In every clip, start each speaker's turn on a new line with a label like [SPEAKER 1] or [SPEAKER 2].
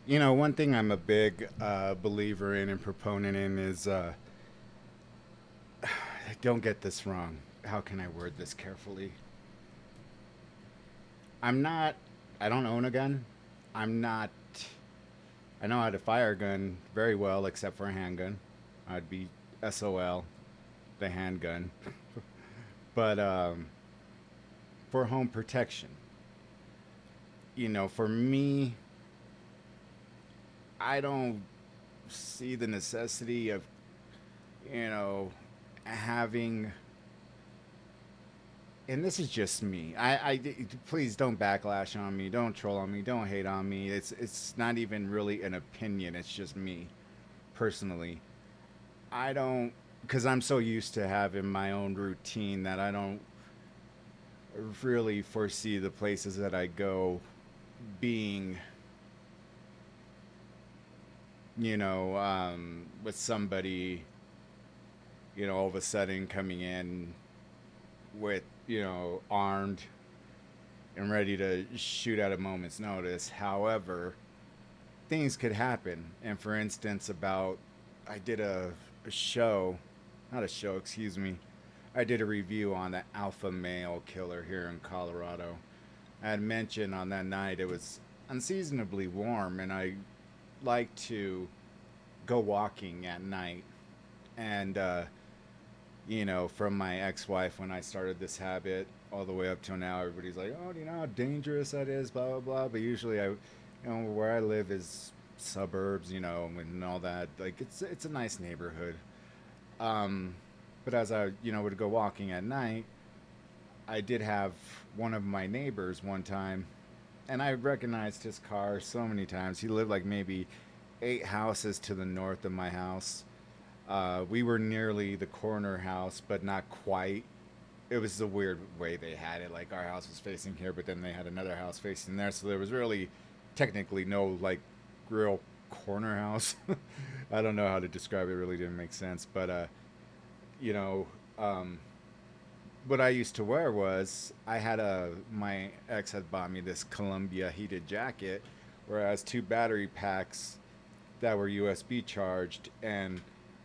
[SPEAKER 1] One thing I'm a big believer in and proponent in is don't get this wrong. How can I word this carefully? I'm not, I don't own a gun. I'm not, I know how to fire a gun very well, except for a handgun. I'd be SOL, the handgun. But for home protection, for me, I don't see the necessity of, you know, having, and this is just me. Please don't backlash on me, don't troll on me, don't hate on me. It's not even really an opinion. It's just me personally. I don't, because I'm so used to having my own routine that I don't really foresee the places that I go being, with somebody, all of a sudden coming in with, armed and ready to shoot at a moment's notice. However, things could happen. And for instance, I did a show, not a show, excuse me. I did a review on the alpha male killer here in Colorado. I had mentioned on that night it was unseasonably warm, and I like to go walking at night. And from my ex-wife when I started this habit all the way up till now, everybody's like, "Oh, do you know how dangerous that is?" Blah blah blah. But usually, where I live is suburbs, and all that. Like it's a nice neighborhood. Um, but as I would go walking at night, I did have one of my neighbors one time, and I recognized his car so many times. He lived like maybe 8 houses to the north of my house. We were nearly the corner house, but not quite. It was the weird way they had it. Like our house was facing here, but then they had another house facing there, so there was really technically no like real corner house. I don't know how to describe it. It really didn't make sense, but you know, um, what I used to wear was my ex had bought me this Columbia heated jacket, where it has two battery packs that were USB charged, and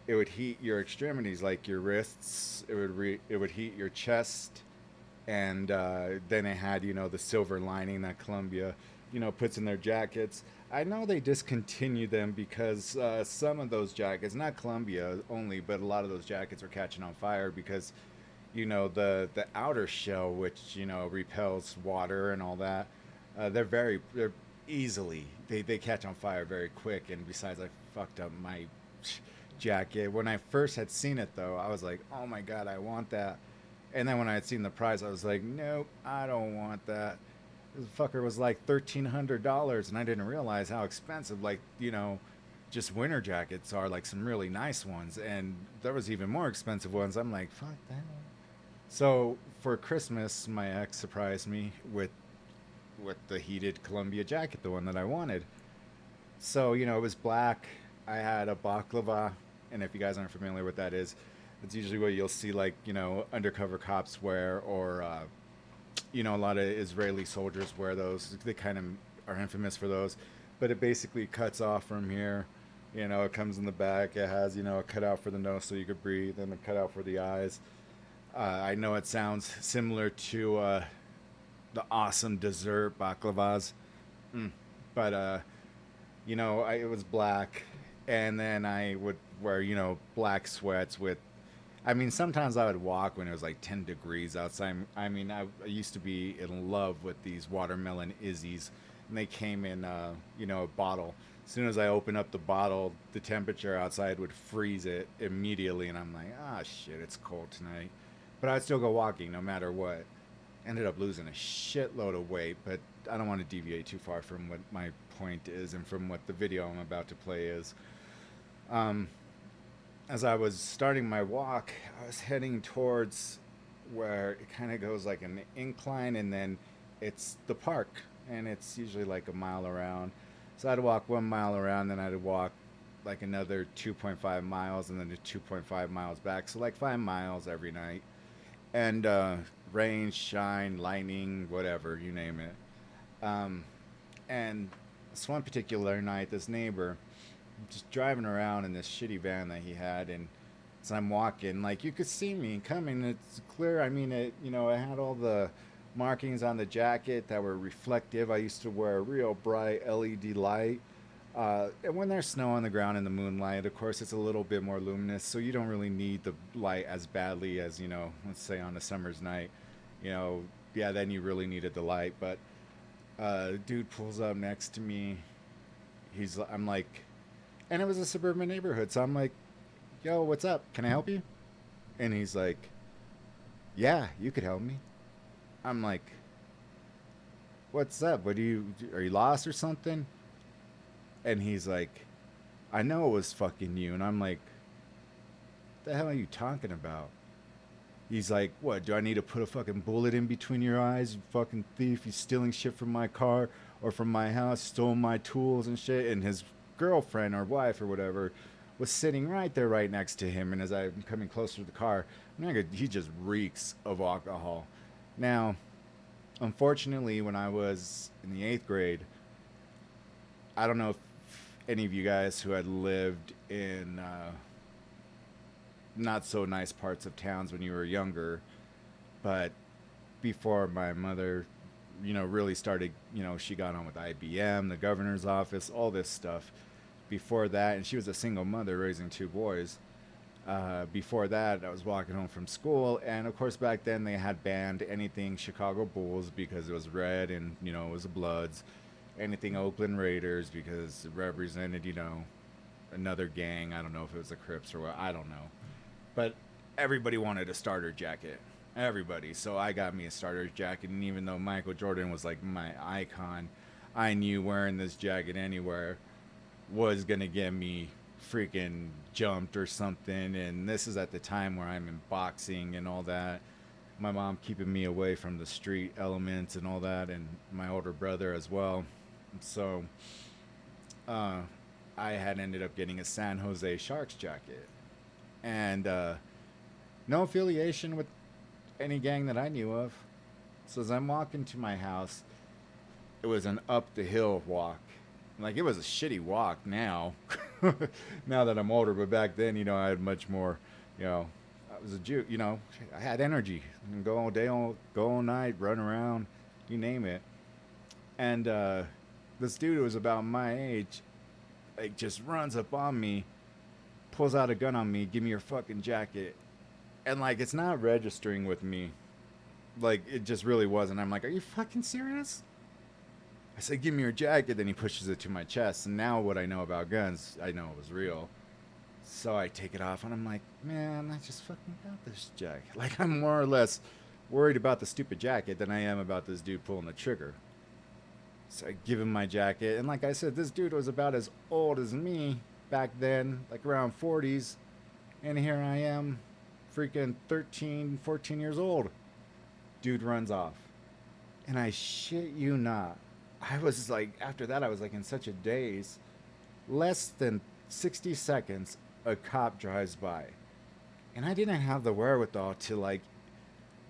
[SPEAKER 1] it would heat your extremities, like your wrists. It would heat your chest, and then it had the silver lining that Columbia puts in their jackets. I know they discontinued them because some of those jackets, not Columbia only, but a lot of those jackets are catching on fire because the outer shell, which repels water and all that. They're easily they catch on fire very quick. And besides, I fucked up my jacket when I first had seen it, though. I was like, oh my god, I want that. And then when I had seen the price, I was like, nope, I don't want that. This fucker was like $1,300, and I didn't realize how expensive, like, just winter jackets are, like some really nice ones. And there was even more expensive ones. I'm like, fuck that. So for Christmas, my ex surprised me with the heated Columbia jacket, the one that I wanted. So it was black. I had a baklava, and if you guys aren't familiar with that is, it's usually what you'll see like undercover cops wear, or a lot of Israeli soldiers wear those. They kind of are infamous for those, but it basically cuts off from here. It comes in the back. It has a cutout for the nose so you could breathe, and a cutout for the eyes. I know it sounds similar to the awesome dessert baklavas, mm. but it was black, and then I would wear black sweats with. I mean, sometimes I would walk when it was like 10 degrees outside. I mean, I used to be in love with these watermelon Izzies, and they came in, a bottle. As soon as I open up the bottle, the temperature outside would freeze it immediately, and I'm like, ah, shit, it's cold tonight. But I'd still go walking no matter what. Ended up losing a shitload of weight, but I don't want to deviate too far from what my point is and from what the video I'm about to play is. Um, as I was starting my walk, I was heading towards where it kind of goes like an incline, and then it's the park, and it's usually like a mile around. So I'd walk 1 mile around, then I'd walk like another 2.5 miles, and then 2.5 miles back. So like 5 miles every night. And rain, shine, lightning, whatever, you name it. Um, and This one particular night, this neighbor just driving around in this shitty van that he had, and as I'm walking, like you could see me coming. It's clear. I mean, it had all the markings on the jacket that were reflective. I used to wear a real bright LED light. And when there's snow on the ground in the moonlight, of course, it's a little bit more luminous, so you don't really need the light as badly as, let's say on a summer's night. You know, yeah, then you really needed the light. But dude pulls up next to me. I'm like, and it was a suburban neighborhood, so I'm like, yo, what's up? Can I help you? And he's like, yeah, you could help me. I'm like, what's up? Are you lost or something? And he's like, I know it was fucking you. And I'm like, what the hell are you talking about? He's like, what? Do I need to put a fucking bullet in between your eyes? You fucking thief. You stealing shit from my car or from my house, stole my tools and shit. And his girlfriend or wife or whatever was sitting right there, right next to him. And as I'm coming closer to the car, he just reeks of alcohol. Now, unfortunately, when I was in the 8th grade, I don't know if any of you guys who had lived in not so nice parts of towns when you were younger, but before my mother, really started, she got on with IBM, the governor's office, all this stuff. Before that, and she was a single mother raising 2 boys. Before that, I was walking home from school, and of course, back then they had banned anything Chicago Bulls because it was red and it was the Bloods. Anything Oakland Raiders because it represented another gang. I don't know if it was the Crips or what. I don't know, but everybody wanted a starter jacket. Everybody. So I got me a starter jacket, and even though Michael Jordan was like my icon, I knew wearing this jacket anywhere was gonna get me freaking jumped or something. And this is at the time where I'm in boxing and all that. My mom keeping me away from the street elements and all that, and my older brother as well. So uh, I had ended up getting a San Jose Sharks jacket, and no affiliation with any gang that I knew of. So as I'm walking to my house, it was an up the hill walk. Like it was a shitty walk now, now that I'm older. But back then, I had much more, I was a Jew, I had energy. Go all day, go all night, run around, you name it. And this dude who was about my age, like, just runs up on me, pulls out a gun on me, give me your fucking jacket. And, like, it's not registering with me. Like, it just really wasn't. I'm like, are you fucking serious? I said, give me your jacket. Then he pushes it to my chest. And now what I know about guns, I know it was real. So I take it off, and I'm like, man, I just fucking got this jacket. Like, I'm more or less worried about the stupid jacket than I am about this dude pulling the trigger. So I give him my jacket, and like I said, this dude was about as old as me back then, like around 40s. And here I am, freaking 13, 14 years old. Dude runs off. And I shit you not. I was like, after that, I was like in such a daze. Less than 60 seconds, a cop drives by. And I didn't have the wherewithal to like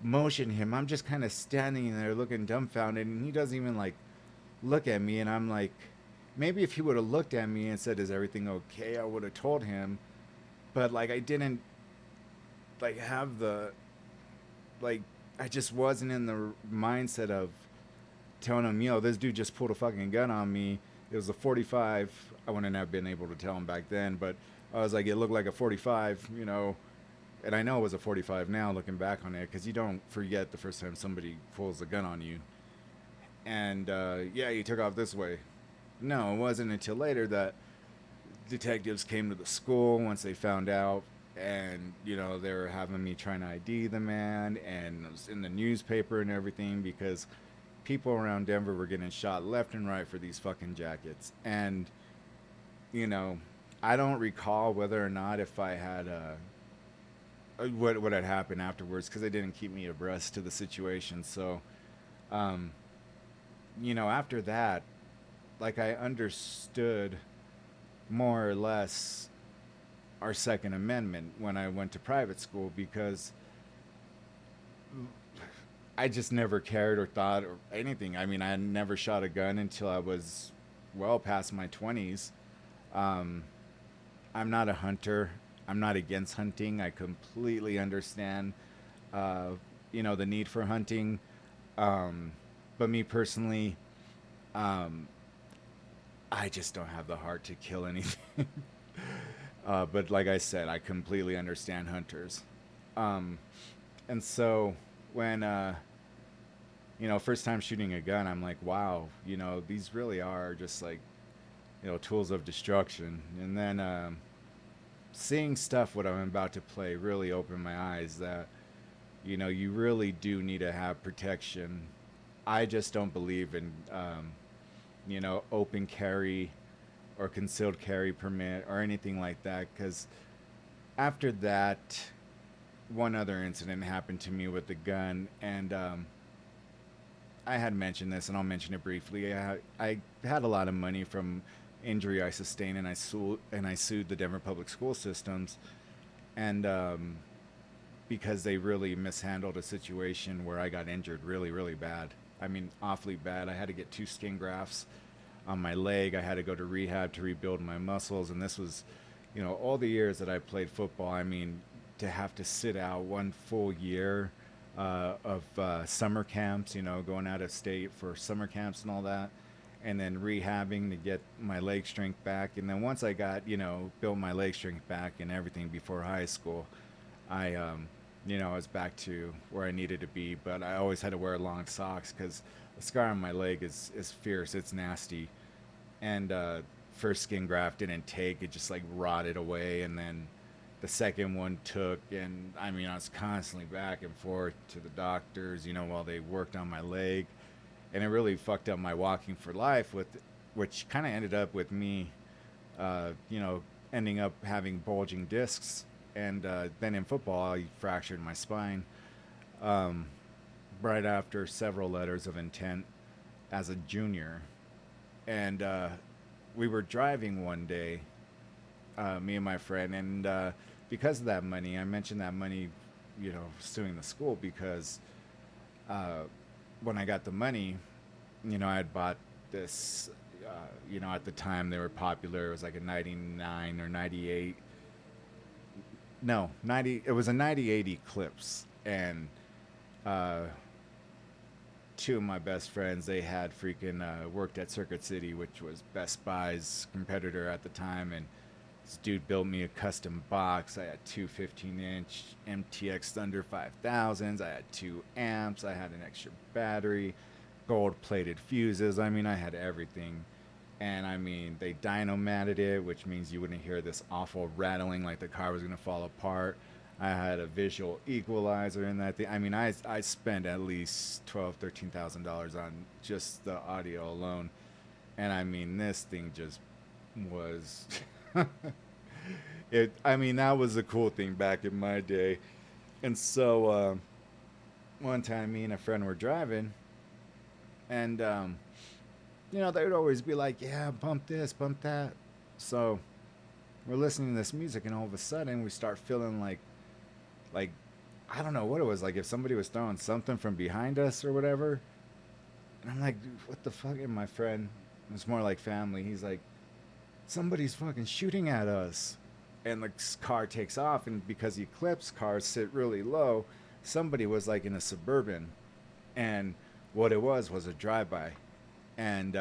[SPEAKER 1] motion him. I'm just kind of standing there looking dumbfounded, and he doesn't even like look at me. And I'm like, maybe if he would have looked at me and said, is everything okay, I would have told him. But like, I didn't like have the, like, I just wasn't in the mindset of telling him, yo, this dude just pulled a fucking gun on me. It was a 45. I wouldn't have been able to tell him back then, but I was like, it looked like a 45, and I know it was a 45 now looking back on it, because you don't forget the first time somebody pulls a gun on you. And yeah, he took off this way. No, it wasn't until later that detectives came to the school once they found out, and they were having me trying to ID the man, and it was in the newspaper and everything, because people around Denver were getting shot left and right for these fucking jackets. And I don't recall whether or not if I had what had happened afterwards, because they didn't keep me abreast to the situation. So after that, like, I understood more or less our Second Amendment when I went to private school, because I just never cared or thought or anything. I mean, I had never shot a gun until I was well past my 20s. Um, I'm not a hunter. I'm not against hunting. I completely understand, uh, the need for hunting. Um, but me personally, um, I just don't have the heart to kill anything. But like I said, I completely understand hunters. Um, and so when, first time shooting a gun, I'm like, wow, these really are just like, tools of destruction. And then seeing stuff what I'm about to play really opened my eyes that, you really do need to have protection. I just don't believe in, open carry or concealed carry permit or anything like that. Because after that, one other incident happened to me with the gun, and I had mentioned this, and I'll mention it briefly. I had a lot of money from injury I sustained, and I sued the Denver public school systems, and because they really mishandled a situation where I got injured really, really bad. I mean, awfully bad. I had to get 2 skin grafts on my leg. I had to go to rehab to rebuild my muscles, and this was, all the years that I played football. I mean, to have to sit out 1 full year of summer camps, going out of state for summer camps and all that, and then rehabbing to get my leg strength back. And then once I got, built my leg strength back and everything before high school, I was back to where I needed to be. But I always had to wear long socks because the scar on my leg is fierce. It's nasty. And first skin graft didn't take. It just like rotted away. And then the second one took. And I mean, I was constantly back and forth to the doctors, while they worked on my leg. And it really fucked up my walking for life, which kind of ended up with me, uh, you know, ending up having bulging discs. And then in football, I fractured my spine um, right after several letters of intent as a junior. And we were driving one day, me and my friend, and because of that money, I mentioned that money, suing the school because uh, when I got the money, I had bought this. At the time they were popular. It was like a '99 or '98. No, 90. It was a '98 Eclipse, and uh, two of my best friends, they had freaking worked at Circuit City, which was Best Buy's competitor at the time, and this dude built me a custom box. I had two 15-inch MTX Thunder 5000s. I had 2 amps. I had an extra battery, gold-plated fuses. I mean, I had everything. And I mean, they dynomated it, which means you wouldn't hear this awful rattling like the car was going to fall apart. I had a visual equalizer in that thing. I mean, I spent at least $12,000 $13,000 on just the audio alone. And I mean, this thing just was it. I mean, that was a cool thing back in my day. And so one time, me and a friend were driving, and they would always be like, "Yeah, bump this, bump that." So we're listening to this music, and all of a sudden, we start feeling like I don't know what it was, like if somebody was throwing something from behind us or whatever. And I'm like, "Dude, what the fuck?" And my friend, it's more like family. He's like, "Somebody's fucking shooting at us." And the car takes off, and because the Eclipse cars sit really low, somebody was like in a Suburban, and what it was a drive-by. And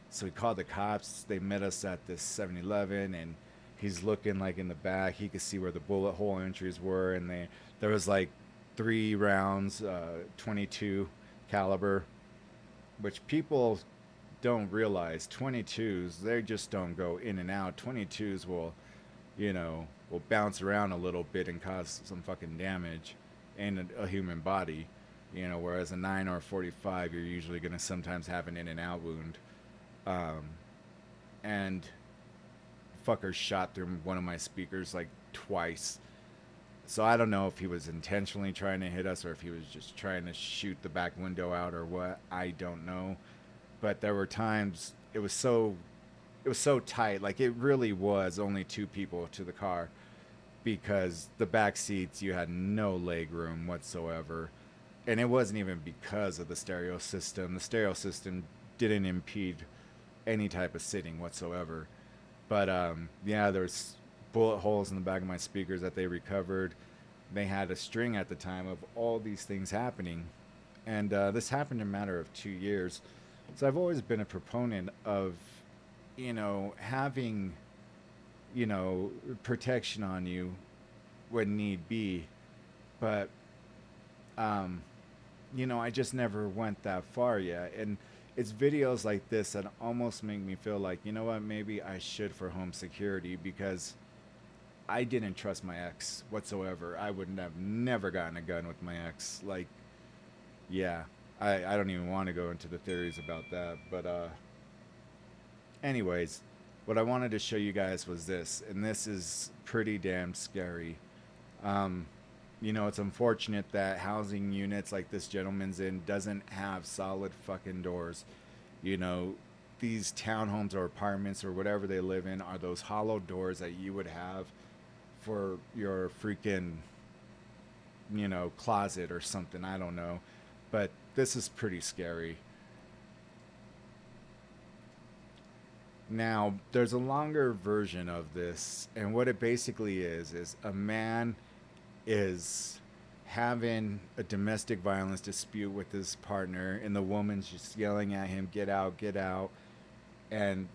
[SPEAKER 1] so we called the cops. They met us at this 7-Eleven, and he's looking like in the back. He could see where the bullet hole entries were, and there was like 3 rounds, 22 caliber, which people don't realize. 22s, they just don't go in and out. 22s will bounce around a little bit and cause some fucking damage in a human body. Whereas a 9 or a 45, you're usually going to sometimes have an in and out wound. Um, and fucker shot through one of my speakers like twice. So I don't know if he was intentionally trying to hit us or if he was just trying to shoot the back window out or what. I don't know. But there were times it was so tight. Like it really was only 2 people to the car because the back seats, you had no leg room whatsoever. And it wasn't even because of the stereo system. The stereo system didn't impede any type of sitting whatsoever. But yeah, there's bullet holes in the back of my speakers that they recovered. They had a string at the time of all these things happening, and this happened in a matter of 2 years. So I've always been a proponent of, having, protection on you when need be, but um, I just never went that far yet. And it's videos like this that almost make me feel like, you know what, maybe I should for home security, because I didn't trust my ex whatsoever. I would have never gotten a gun with my ex. Like, yeah, I don't even want to go into the theories about that. But, anyways, what I wanted to show you guys was this, and this is pretty damn scary. Um, it's unfortunate that housing units like this gentleman's in doesn't have solid fucking doors. You know, these townhomes or apartments or whatever they live in are those hollow doors that you would have for your freaking, closet or something. I don't know. But this is pretty scary. Now, there's a longer version of this, and what it basically is a man is having a domestic violence dispute with his partner, and the woman's just yelling at him, "Get out, get out." And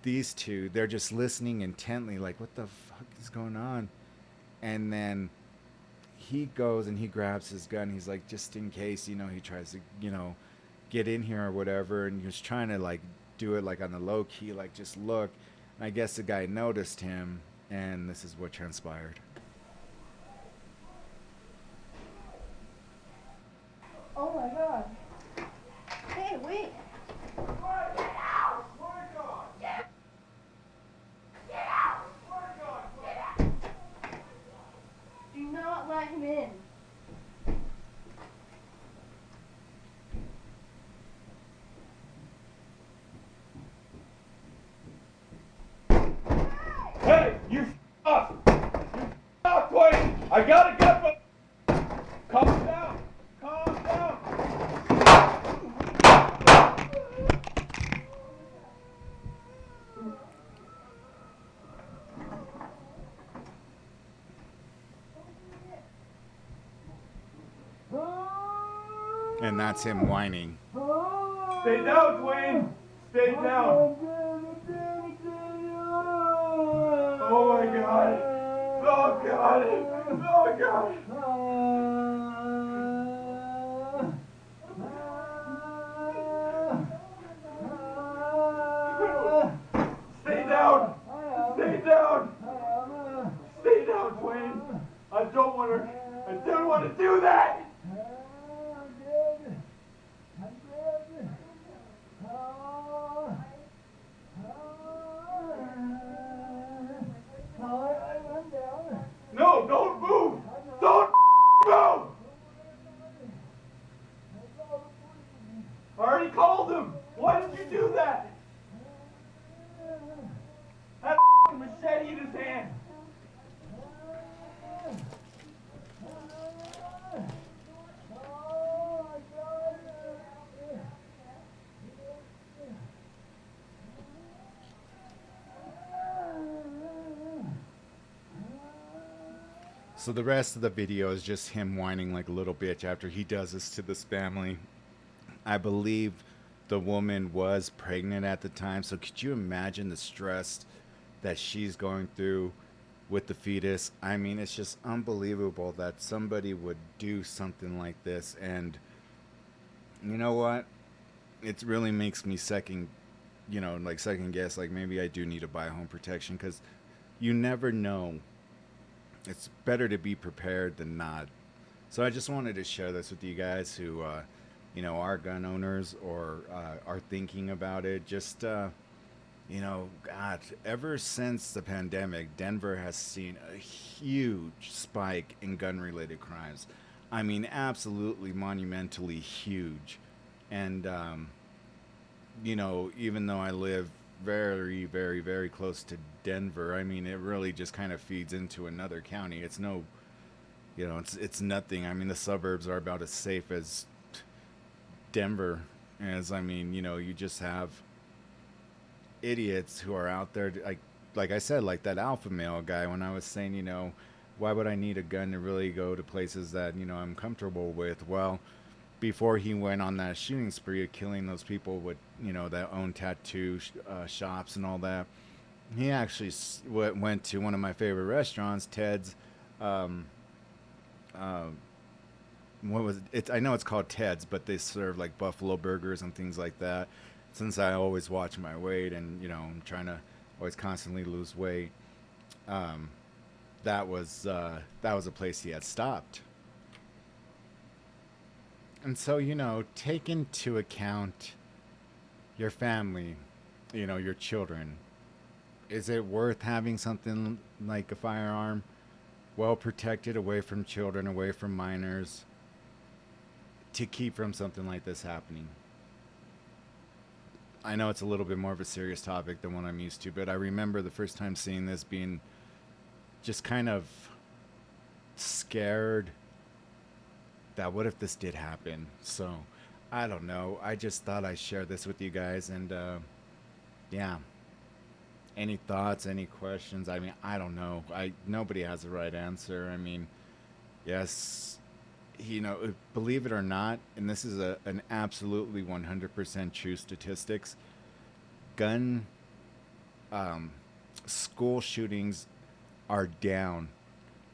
[SPEAKER 1] these two, they're just listening intently, like, what the fuck is going on? And then he goes and he grabs his gun. He's like, just in case, he tries to, get in here or whatever. And he was trying to, like, do it, like, on the low key, like, just look. And I guess the guy noticed him, and this is what transpired.
[SPEAKER 2] Oh my god. Hey, wait. Get out! Get out! Do not let him in.
[SPEAKER 3] Hey, you up! You up, Twain! I got a gun, but calm down! Calm down!
[SPEAKER 1] And that's him whining.
[SPEAKER 3] Stay down, Twain! Stay down! Oh my god! Oh god! Oh god! Stay down! Stay down! Stay down, Twain! I don't want to do that! No, don't move! Don't move! I already called him! Why did you do that? Had a machete in his hand!
[SPEAKER 1] So the rest of the video is just him whining like a little bitch after he does this to this family. I believe the woman was pregnant at the time, so could you imagine the stress that she's going through with the fetus? I mean, it's just unbelievable that somebody would do something like this. And you know what? It really makes me second guess, like maybe I do need to buy home protection, because you never know. It's better to be prepared than not. So I just wanted to share this with you guys who, are gun owners or are thinking about it. Just, God, ever since the pandemic, Denver has seen a huge spike in gun-related crimes. I mean, absolutely monumentally huge. And, even though I live very, very, very close to Denver, I mean, it really just kind of feeds into another county. It's no, it's nothing. I mean, the suburbs are about as safe as Denver, you just have, idiots who are out there, like I said, like that alpha male guy when I was saying, why would I need a gun to really go to places that I'm comfortable with? Well, before he went on that shooting spree of killing those people with that own tattoo shops and all that, he actually went to one of my favorite restaurants, Ted's. Um, uh, what was it? I know it's called Ted's, but they serve like buffalo burgers and things like that. Since I always watch my weight and I'm trying to always constantly lose weight, um, that was a place he had stopped. And so take into account your family, your children. Is it worth having something like a firearm well protected away from children, away from minors, to keep from something like this happening? I know it's a little bit more of a serious topic than what I'm used to, but I remember the first time seeing this being just kind of scared that what if this did happen? So I don't know. I just thought I'd share this with you guys, and yeah. Any thoughts? Any questions? I mean, I don't know. Nobody has the right answer. I mean, yes, believe it or not, and this is an absolutely 100% true statistics. Gun school shootings are down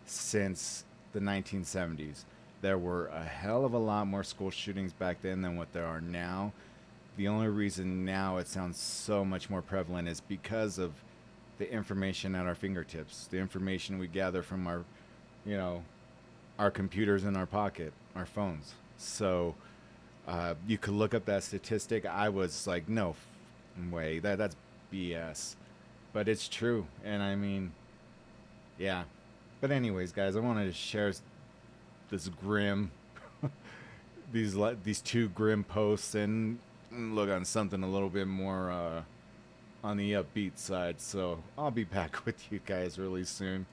[SPEAKER 1] since the 1970s. There were a hell of a lot more school shootings back then than what there are now. The only reason now it sounds so much more prevalent is because of the information at our fingertips, the information we gather from you know, our computers in our pocket, our phones. So you could look up that statistic. I was like, no way, that's BS, but it's true. And I mean, yeah. But anyways, guys, I wanted to share this grim, these two grim posts, and look on something a little bit more on the upbeat side. So I'll be back with you guys really soon.